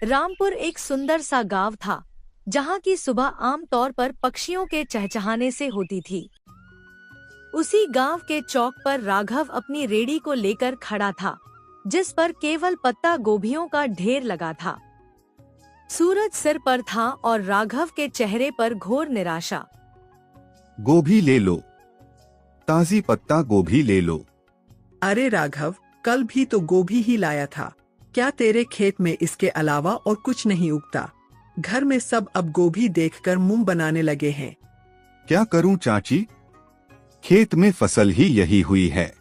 रामपुर एक सुंदर सा गांव था, जहां की सुबह आम तौर पर पक्षियों के चहचहाने से होती थी। उसी गांव के चौक पर राघव अपनी रेड़ी को लेकर खड़ा था, जिस पर केवल पत्ता गोभियों का ढेर लगा था। सूरज सिर पर था और राघव के चेहरे पर घोर निराशा। गोभी ले लो, ताजी पत्ता गोभी ले लो। अरे राघव, कल भी तो गोभी ही लाया था। क्या तेरे खेत में इसके अलावा और कुछ नहीं उगता? घर में सब अब गोभी देखकर मुंह बनाने लगे हैं। क्या करूं चाची, खेत में फसल ही यही हुई है।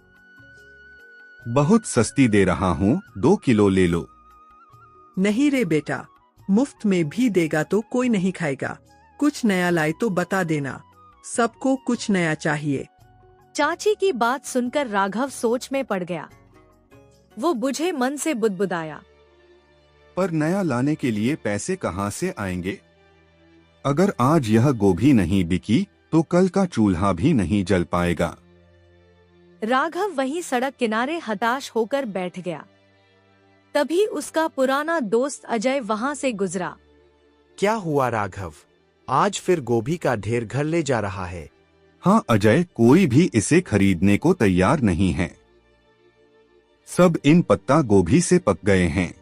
बहुत सस्ती दे रहा हूं, 2 किलो ले लो। नहीं रे बेटा, मुफ्त में भी देगा तो कोई नहीं खाएगा। कुछ नया लाए तो बता देना, सबको कुछ नया चाहिए। चाची की बात सुनकर राघव सोच में पड़ गया। वो बुझे मन से बुदबुदाया। पर नया लाने के लिए पैसे कहां से आएंगे? अगर आज यह गोभी नहीं बिकी तो कल का चूल्हा भी नहीं जल पाएगा। राघव वहीं सड़क किनारे हताश होकर बैठ गया। तभी उसका पुराना दोस्त अजय वहां से गुजरा। क्या हुआ राघव, आज फिर गोभी का ढेर घर ले जा रहा है? हाँ अजय, कोई भी इसे खरीदने को तैयार नहीं है। सब इन पत्ता गोभी से पक गए हैं।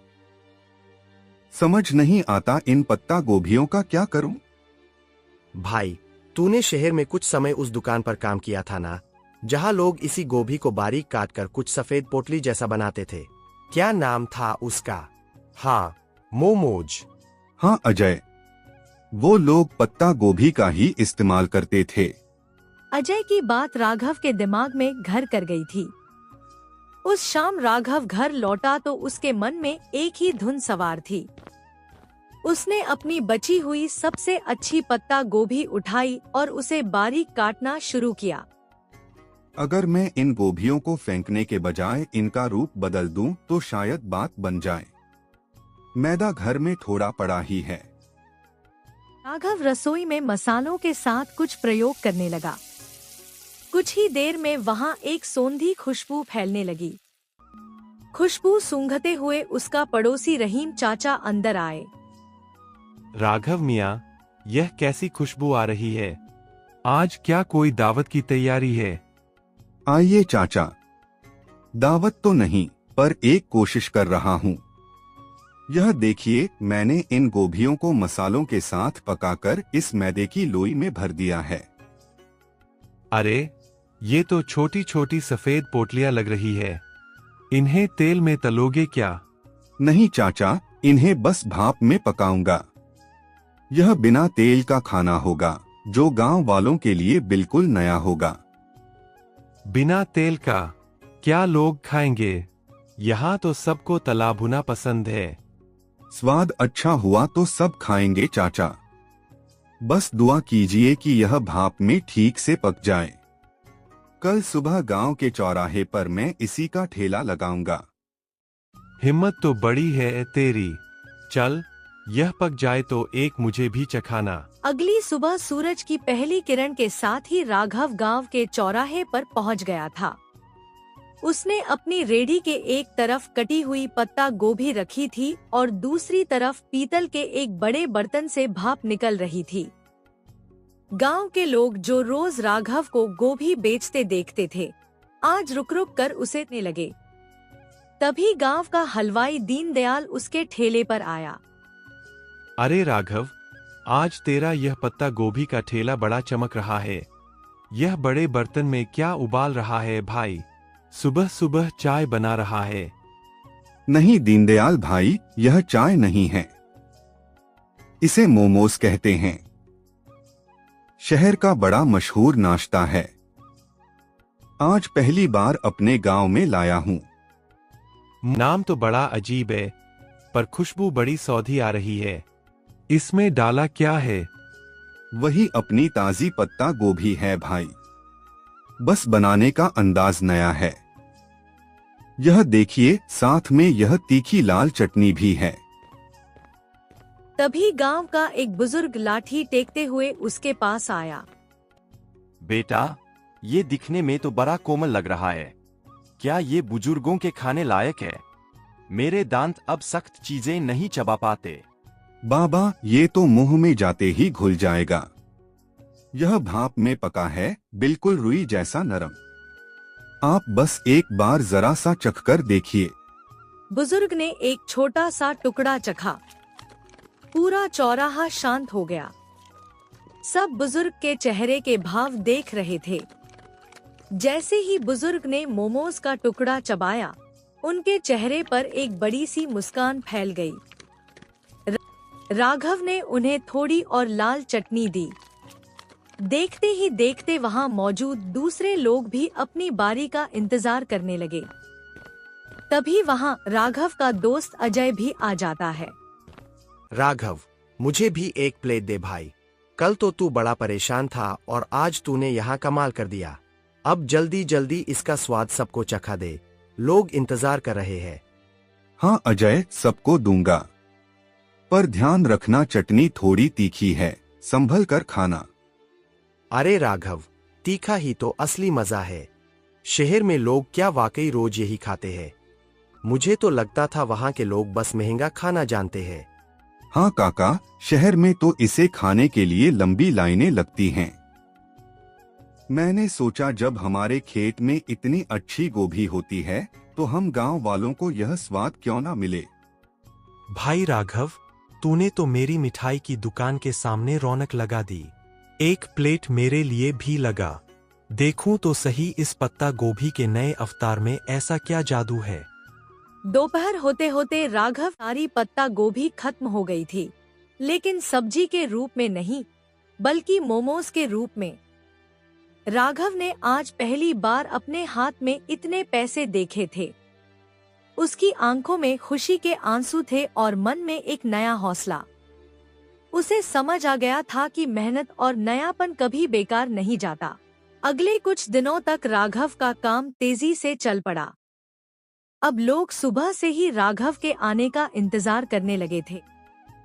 समझ नहीं आता इन पत्ता गोभियों का क्या करूं? भाई, तूने शहर में कुछ समय उस दुकान पर काम किया था ना, जहां लोग इसी गोभी को बारीक काटकर कुछ सफेद पोटली जैसा बनाते थे। क्या नाम था उसका? हाँ, मोमोज। हाँ अजय, वो लोग पत्ता गोभी का ही इस्तेमाल करते थे। अजय की बात राघव के दिमाग में घर कर गई थी। उस शाम राघव घर लौटा तो उसके मन में एक ही धुन सवार थी। उसने अपनी बची हुई सबसे अच्छी पत्ता गोभी उठाई और उसे बारीक काटना शुरू किया। अगर मैं इन गोभियों को फेंकने के बजाय इनका रूप बदल दूं तो शायद बात बन जाए। मैदा घर में थोड़ा पड़ा ही है। राघव रसोई में मसालों के साथ कुछ प्रयोग करने लगा। कुछ ही देर में वहां एक सोंधी खुशबू फैलने लगी। खुशबू सूंघते हुए उसका पड़ोसी रहीम चाचा अंदर आए। राघव मियाँ, यह कैसी खुशबू आ रही है? आज क्या कोई दावत की तैयारी है? आइए चाचा, दावत तो नहीं पर एक कोशिश कर रहा हूँ। यह देखिए, मैंने इन गोभियों को मसालों के साथ पकाकर इस मैदे की लोई में भर दिया है। अरे, ये तो छोटी छोटी सफेद पोटलियां लग रही है। इन्हें तेल में तलोगे क्या? नहीं चाचा, इन्हें बस भाप में पकाऊंगा। यह बिना तेल का खाना होगा, जो गांव वालों के लिए बिल्कुल नया होगा। बिना तेल का? क्या लोग खाएंगे? यहाँ तो सबको तला भुना पसंद है। स्वाद अच्छा हुआ तो सब खाएंगे चाचा। बस दुआ कीजिए कि यह भाप में ठीक से पक जाए। कल सुबह गांव के चौराहे पर मैं इसी का ठेला लगाऊंगा। हिम्मत तो बड़ी है तेरी। चल, यह पक जाए तो एक मुझे भी चखाना। अगली सुबह सूरज की पहली किरण के साथ ही राघव गांव के चौराहे पर पहुंच गया था। उसने अपनी रेड़ी के एक तरफ कटी हुई पत्ता गोभी रखी थी और दूसरी तरफ पीतल के एक बड़े बर्तन से भाप निकल रही थी। गांव के लोग जो रोज राघव को गोभी बेचते देखते थे, आज रुक रुक कर उसे लेने लगे। तभी गांव का हलवाई दीनदयाल उसके ठेले पर आया। अरे राघव, आज तेरा यह पत्ता गोभी का ठेला बड़ा चमक रहा है। यह बड़े बर्तन में क्या उबाल रहा है भाई? सुबह सुबह चाय बना रहा है? नहीं दीनदयाल भाई, यह चाय नहीं है। इसे मोमोज कहते हैं। शहर का बड़ा मशहूर नाश्ता है। आज पहली बार अपने गांव में लाया हूँ। नाम तो बड़ा अजीब है, पर खुशबू बड़ी सौंधी आ रही है। इसमें डाला क्या है? वही अपनी ताजी पत्ता गोभी है भाई। बस बनाने का अंदाज नया है। यह देखिए, साथ में यह तीखी लाल चटनी भी है। तभी गांव का एक बुजुर्ग लाठी टेकते हुए उसके पास आया। बेटा, ये दिखने में तो बड़ा कोमल लग रहा है। क्या ये बुजुर्गों के खाने लायक है? मेरे दांत अब सख्त चीजें नहीं चबा पाते। बाबा, ये तो मुंह में जाते ही घुल जाएगा। यह भाप में पका है, बिल्कुल रुई जैसा नरम। आप बस एक बार जरा सा चखकर देखिए। बुजुर्ग ने एक छोटा सा टुकड़ा चखा। पूरा चौराहा शांत हो गया। सब बुजुर्ग के चेहरे के भाव देख रहे थे। जैसे ही बुजुर्ग ने मोमोज का टुकड़ा चबाया, उनके चेहरे पर एक बड़ी सी मुस्कान फैल गई। राघव ने उन्हें थोड़ी और लाल चटनी दी। देखते ही देखते वहां मौजूद दूसरे लोग भी अपनी बारी का इंतजार करने लगे। तभी वहां राघव का दोस्त अजय भी आ जाता है। राघव, मुझे भी एक प्लेट दे भाई। कल तो तू बड़ा परेशान था और आज तूने यहाँ कमाल कर दिया। अब जल्दी जल्दी इसका स्वाद सबको चखा दे, लोग इंतजार कर रहे हैं। हाँ अजय, सबको दूंगा, पर ध्यान रखना चटनी थोड़ी तीखी है, संभल कर खाना। अरे राघव, तीखा ही तो असली मजा है। शहर में लोग क्या वाकई रोज यही खाते हैं? मुझे तो लगता था वहाँ के लोग बस महंगा खाना जानते हैं। हाँ काका, शहर में तो इसे खाने के लिए लंबी लाइनें लगती हैं। मैंने सोचा जब हमारे खेत में इतनी अच्छी गोभी होती है तो हम गांव वालों को यह स्वाद क्यों ना मिले। भाई राघव, तूने तो मेरी मिठाई की दुकान के सामने रौनक लगा दी। एक प्लेट मेरे लिए भी लगा। देखूं तो सही इस पत्ता गोभी के नए अवतार में ऐसा क्या जादू है। दोपहर होते होते राघव सारी पत्ता गोभी खत्म हो गई थी, लेकिन सब्जी के रूप में नहीं, बल्कि मोमोज के रूप में। राघव ने आज पहली बार अपने हाथ में इतने पैसे देखे थे। उसकी आंखों में खुशी के आंसू थे और मन में एक नया हौसला। उसे समझ आ गया था कि मेहनत और नयापन कभी बेकार नहीं जाता। अगले कुछ दिनों तक राघव का काम तेजी से चल पड़ा। अब लोग सुबह से ही राघव के आने का इंतजार करने लगे थे।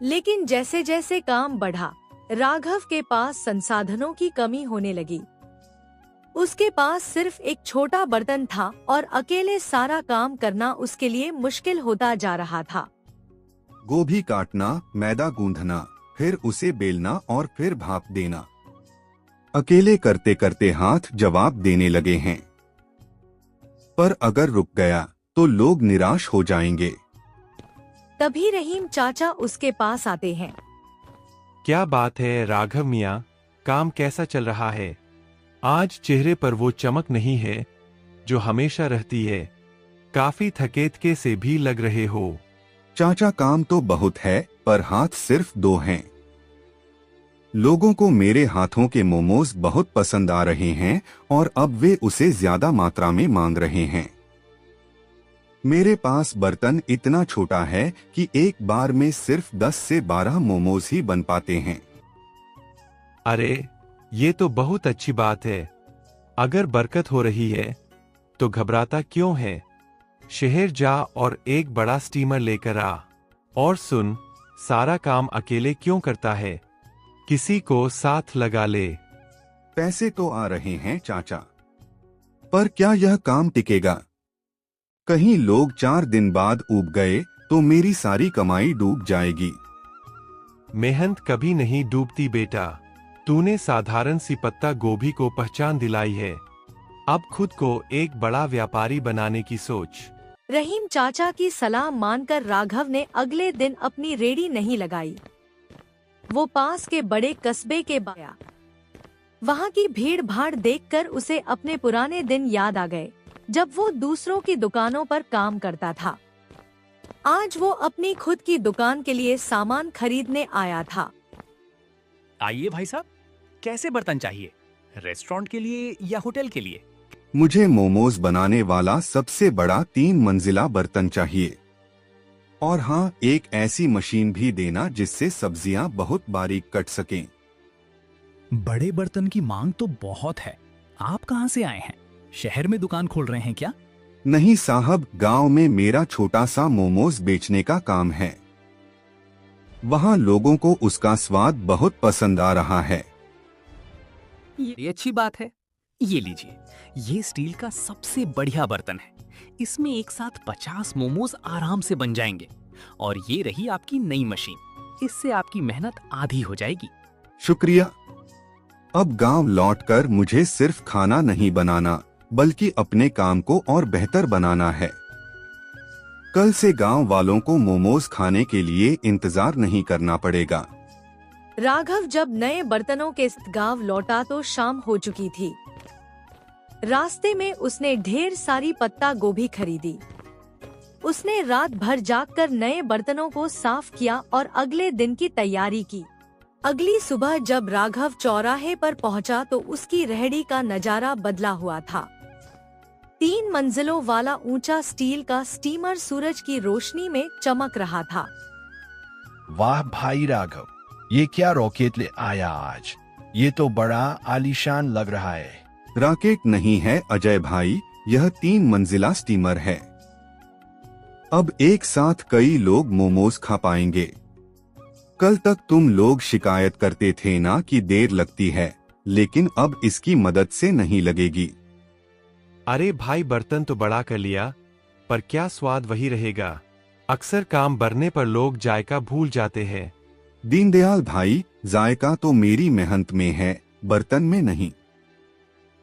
लेकिन जैसे जैसे काम बढ़ा, राघव के पास संसाधनों की कमी होने लगी। उसके पास सिर्फ एक छोटा बर्तन था और अकेले सारा काम करना उसके लिए मुश्किल होता जा रहा था। गोभी काटना, मैदा गूंथना, फिर उसे बेलना और फिर भाप देना, अकेले करते करते हाथ जवाब देने लगे हैं। पर अगर रुक गया तो लोग निराश हो जाएंगे। तभी रहीम चाचा उसके पास आते हैं। क्या बात है राघव मियाँ, काम कैसा चल रहा है? आज चेहरे पर वो चमक नहीं है जो हमेशा रहती है। काफी थकेतके से भी लग रहे हो। चाचा, काम तो बहुत है पर हाथ सिर्फ 2 हैं। लोगों को मेरे हाथों के मोमोज बहुत पसंद आ रहे हैं और अब वे उसे ज्यादा मात्रा में मांग रहे हैं। मेरे पास बर्तन इतना छोटा है कि एक बार में सिर्फ 10 से 12 मोमोज ही बन पाते हैं। अरे, ये तो बहुत अच्छी बात है। अगर बरकत हो रही है तो घबराता क्यों है? शहर जा और एक बड़ा स्टीमर लेकर आ। और सुन, सारा काम अकेले क्यों करता है? किसी को साथ लगा ले। पैसे तो आ रहे हैं चाचा, पर क्या यह काम टिकेगा? कहीं लोग 4 दिन बाद ऊब गए तो मेरी सारी कमाई डूब जाएगी। मेहनत कभी नहीं डूबती बेटा। तूने साधारण सी पत्ता गोभी को पहचान दिलाई है। अब खुद को एक बड़ा व्यापारी बनाने की सोच। रहीम चाचा की सलाह मानकर राघव ने अगले दिन अपनी रेडी नहीं लगाई। वो पास के बड़े कस्बे के गया। वहाँ की भीड़ भाड़ देखकर उसे अपने पुराने दिन याद आ गए, जब वो दूसरों की दुकानों पर काम करता था। आज वो अपनी खुद की दुकान के लिए सामान खरीदने आया था। आइए भाई साहब, कैसे बर्तन चाहिए? रेस्टोरेंट के लिए या होटल के लिए? मुझे मोमोज बनाने वाला सबसे बड़ा 3 मंजिला बर्तन चाहिए। और हाँ, एक ऐसी मशीन भी देना जिससे सब्जियां बहुत बारीक कट सकें। बड़े बर्तन की मांग तो बहुत है। आप कहाँ से आए हैं? शहर में दुकान खोल रहे हैं क्या? नहीं साहब, गांव में मेरा छोटा सा मोमोज बेचने का काम है। वहाँ लोगों को उसका स्वाद बहुत पसंद आ रहा है। ये अच्छी बात है। ये लीजिए, ये स्टील का सबसे बढ़िया बर्तन है। इसमें एक साथ 50 मोमोज आराम से बन जाएंगे। और ये रही आपकी नई मशीन, इससे आपकी मेहनत आधी हो जाएगी। शुक्रिया। अब गांव लौटकर मुझे सिर्फ खाना नहीं बनाना बल्कि अपने काम को और बेहतर बनाना है। कल से गांव वालों को मोमोज खाने के लिए इंतजार नहीं करना पड़ेगा। राघव जब नए बर्तनों के साथ गांव लौटा तो शाम हो चुकी थी। रास्ते में उसने ढेर सारी पत्ता गोभी खरीदी। उसने रात भर जागकर नए बर्तनों को साफ किया और अगले दिन की तैयारी की। अगली सुबह जब राघव चौराहे पर पहुंचा तो उसकी रेहड़ी का नजारा बदला हुआ था। 3 मंजिलों वाला ऊंचा स्टील का स्टीमर सूरज की रोशनी में चमक रहा था। वाह भाई राघव, ये क्या रॉकेट ले आया आज? ये तो बड़ा आलीशान लग रहा है। रॉकेट नहीं है अजय भाई, यह 3 मंजिला स्टीमर है। अब एक साथ कई लोग मोमोज खा पाएंगे। कल तक तुम लोग शिकायत करते थे ना कि देर लगती है, लेकिन अब इसकी मदद से नहीं लगेगी। अरे भाई, बर्तन तो बड़ा कर लिया, पर क्या स्वाद वही रहेगा। अक्सर काम बढ़ने पर लोग जायका भूल जाते हैं। दीनदयाल भाई, जायका तो मेरी मेहनत में है, बर्तन में नहीं।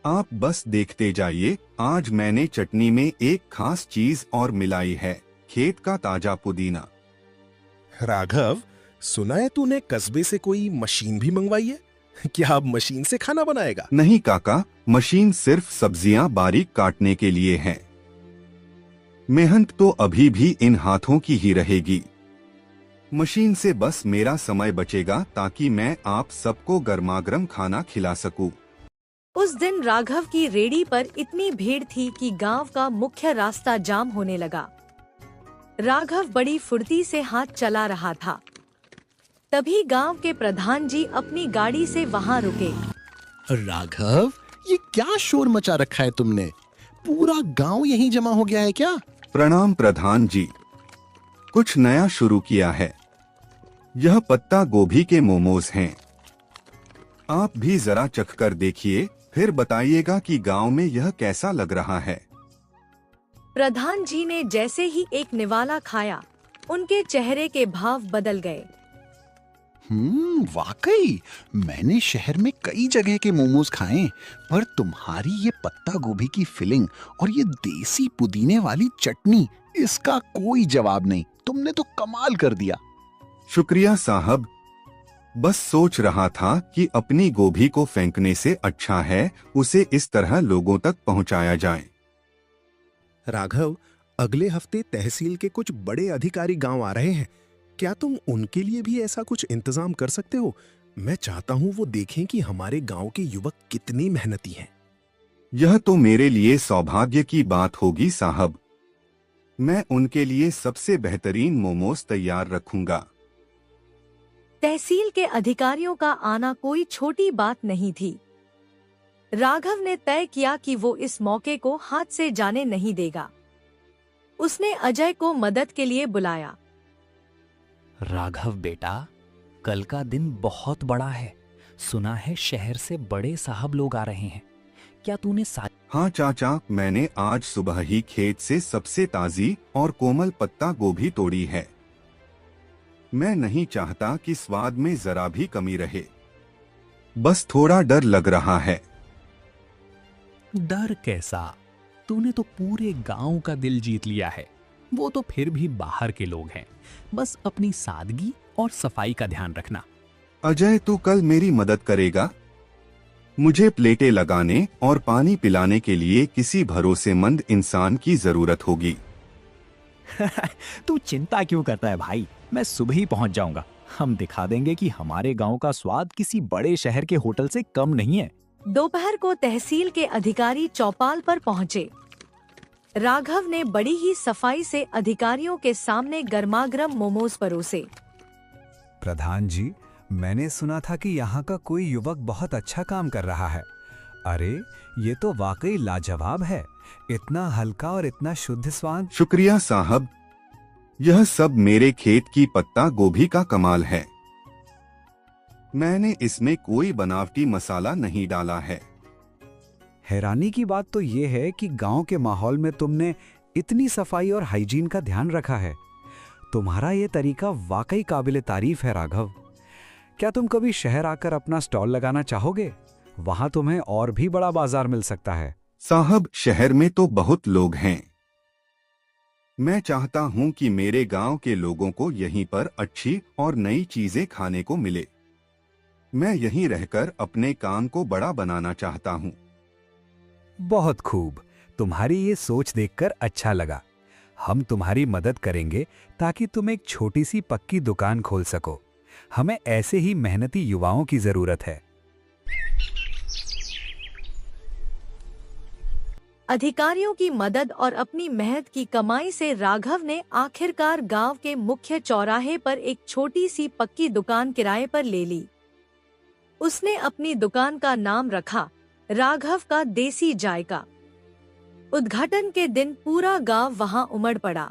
आप बस देखते जाइए, आज मैंने चटनी में एक खास चीज और मिलाई है, खेत का ताजा पुदीना। राघव, सुना है तूने कस्बे से कोई मशीन भी मंगवाई है? क्या अब मशीन से खाना बनाएगा? नहीं काका, मशीन सिर्फ सब्जियां बारीक काटने के लिए है। मेहनत तो अभी भी इन हाथों की ही रहेगी। मशीन से बस मेरा समय बचेगा ताकि मैं आप सबको गर्मागर्म खाना खिला सकूं। उस दिन राघव की रेडी पर इतनी भीड़ थी कि गांव का मुख्य रास्ता जाम होने लगा। राघव बड़ी फुर्ती से हाथ चला रहा था। तभी गांव के प्रधान जी अपनी गाड़ी से वहां रुके। राघव, ये क्या शोर मचा रखा है तुमने? पूरा गांव यहीं जमा हो गया है क्या? प्रणाम प्रधान जी, कुछ नया शुरू किया है। यह पत्ता गोभी के मोमोज हैं। आप भी जरा चख कर देखिए, फिर बताइएगा कि गांव में यह कैसा लग रहा है। प्रधान जी ने जैसे ही एक निवाला खाया, उनके चेहरे के भाव बदल गए। वाकई मैंने शहर में कई जगह के मोमोज खाए, पर तुम्हारी ये पत्ता गोभी की फिलिंग और ये देसी पुदीने वाली चटनी, इसका कोई जवाब नहीं। तुमने तो कमाल कर दिया। शुक्रिया साहब, बस सोच रहा था कि अपनी गोभी को फेंकने से अच्छा है उसे इस तरह लोगों तक पहुंचाया जाए। राघव, अगले हफ्ते तहसील के कुछ बड़े अधिकारी गांव आ रहे हैं। क्या तुम उनके लिए भी ऐसा कुछ इंतजाम कर सकते हो? मैं चाहता हूं वो देखें कि हमारे गांव के युवक कितनी मेहनती हैं। यह तो मेरे लिए सौभाग्य की बात होगी साहब। मैं उनके लिए सबसे बेहतरीन मोमोज तैयार रखूंगा। तहसील के अधिकारियों का आना कोई छोटी बात नहीं थी। राघव ने तय किया कि वो इस मौके को हाथ से जाने नहीं देगा। उसने अजय को मदद के लिए बुलाया। राघव बेटा, कल का दिन बहुत बड़ा है। सुना है शहर से बड़े साहब लोग आ रहे हैं। क्या तूने हाँ चाचा, मैंने आज सुबह ही खेत से सबसे ताजी और कोमल पत्ता गोभी तोड़ी है। मैं नहीं चाहता कि स्वाद में जरा भी कमी रहे। बस थोड़ा डर लग रहा है। डर कैसा? तूने तो पूरे गांव का दिल जीत लिया है। वो तो फिर भी बाहर के लोग हैं। बस अपनी सादगी और सफाई का ध्यान रखना। अजय, तू कल मेरी मदद करेगा? मुझे प्लेटें लगाने और पानी पिलाने के लिए किसी भरोसेमंद इंसान की जरूरत होगी। तू चिंता क्यों करता है भाई? मैं सुबह ही पहुंच जाऊंगा। हम दिखा देंगे कि हमारे गांव का स्वाद किसी बड़े शहर के होटल से कम नहीं है। दोपहर को तहसील के अधिकारी चौपाल पर पहुंचे। राघव ने बड़ी ही सफाई से अधिकारियों के सामने गर्मागर्म मोमोज परोसे। प्रधान जी, मैंने सुना था कि यहाँ का कोई युवक बहुत अच्छा काम कर रहा है। अरे, ये तो वाकई लाजवाब है। इतना हल्का और इतना शुद्ध स्वाद। शुक्रिया साहब, यह सब मेरे खेत की पत्ता गोभी का कमाल है। मैंने इसमें कोई बनावटी मसाला नहीं डाला है। हैरानी की बात तो ये है कि गांव के माहौल में तुमने इतनी सफाई और हाइजीन का ध्यान रखा है। तुम्हारा ये तरीका वाकई काबिले तारीफ है राघव। क्या तुम कभी शहर आकर अपना स्टॉल लगाना चाहोगे? वहां तुम्हें और भी बड़ा बाजार मिल सकता है। साहब, शहर में तो बहुत लोग हैं। मैं चाहता हूं कि मेरे गांव के लोगों को यहीं पर अच्छी और नई चीजें खाने को मिले। मैं यहीं रहकर अपने काम को बड़ा बनाना चाहता हूं। बहुत खूब, तुम्हारी ये सोच देखकर अच्छा लगा। हम तुम्हारी मदद करेंगे ताकि तुम एक छोटी सी पक्की दुकान खोल सको। हमें ऐसे ही मेहनती युवाओं की जरूरत है। अधिकारियों की मदद और अपनी मेहनत की कमाई से राघव ने आखिरकार गांव के मुख्य चौराहे पर एक छोटी सी पक्की दुकान किराए पर ले ली। उसने अपनी दुकान का नाम रखा राघव का देसी जायका। उद्घाटन के दिन पूरा गांव वहां उमड़ पड़ा।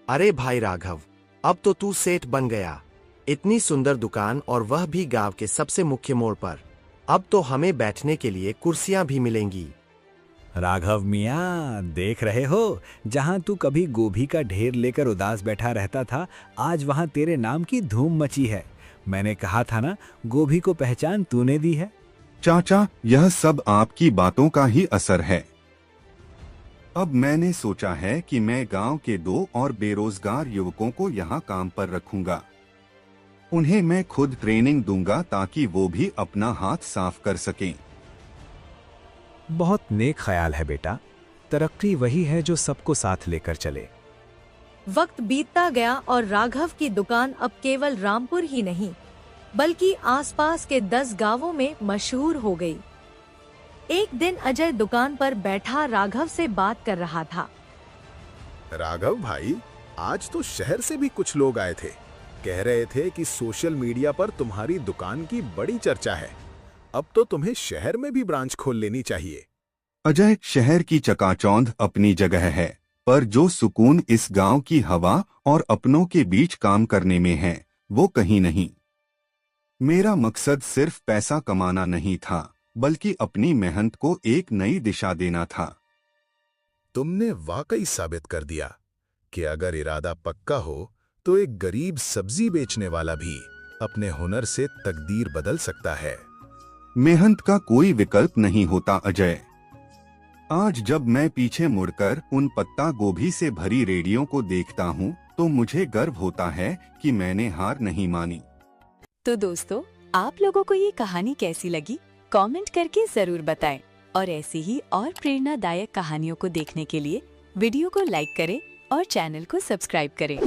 अरे भाई राघव, अब तो तू सेठ बन गया। इतनी सुंदर दुकान और वह भी गांव के सबसे मुख्य मोड़ पर। अब तो हमें बैठने के लिए कुर्सियां भी मिलेंगी। राघव मियाँ, देख रहे हो, जहाँ तू कभी गोभी का ढेर लेकर उदास बैठा रहता था, आज वहाँ तेरे नाम की धूम मची है। मैंने कहा था ना, गोभी को पहचान तूने दी है। चाचा, यह सब आपकी बातों का ही असर है। अब मैंने सोचा है कि मैं गांव के 2 और बेरोजगार युवकों को यहाँ काम पर रखूंगा। उन्हें मैं खुद ट्रेनिंग दूंगा ताकि वो भी अपना हाथ साफ कर सकें। बहुत नेक ख्याल है बेटा। तरक्की वही है जो सबको साथ लेकर चले। वक्त बीतता गया और राघव की दुकान अब केवल रामपुर ही नहीं बल्कि आसपास के 10 गांवों में मशहूर हो गई। एक दिन अजय दुकान पर बैठा राघव से बात कर रहा था। राघव भाई, आज तो शहर से भी कुछ लोग आए थे। कह रहे थे कि सोशल मीडिया पर तुम्हारी दुकान की बड़ी चर्चा है। अब तो तुम्हें शहर में भी ब्रांच खोल लेनी चाहिए। अजय, शहर की चकाचौंध अपनी जगह है, पर जो सुकून इस गांव की हवा और अपनों के बीच काम करने में है, वो कहीं नहीं। मेरा मकसद सिर्फ पैसा कमाना नहीं था, बल्कि अपनी मेहनत को एक नई दिशा देना था। तुमने वाकई साबित कर दिया कि अगर इरादा पक्का हो तो एक गरीब सब्जी बेचने वाला भी अपने हुनर से तकदीर बदल सकता है। मेहनत का कोई विकल्प नहीं होता अजय। आज जब मैं पीछे मुड़कर उन पत्ता गोभी से भरी रेडियों को देखता हूँ, तो मुझे गर्व होता है कि मैंने हार नहीं मानी। तो दोस्तों, आप लोगों को ये कहानी कैसी लगी? कमेंट करके जरूर बताएं। और ऐसी ही और प्रेरणादायक कहानियों को देखने के लिए वीडियो को लाइक करें और चैनल को सब्सक्राइब करें।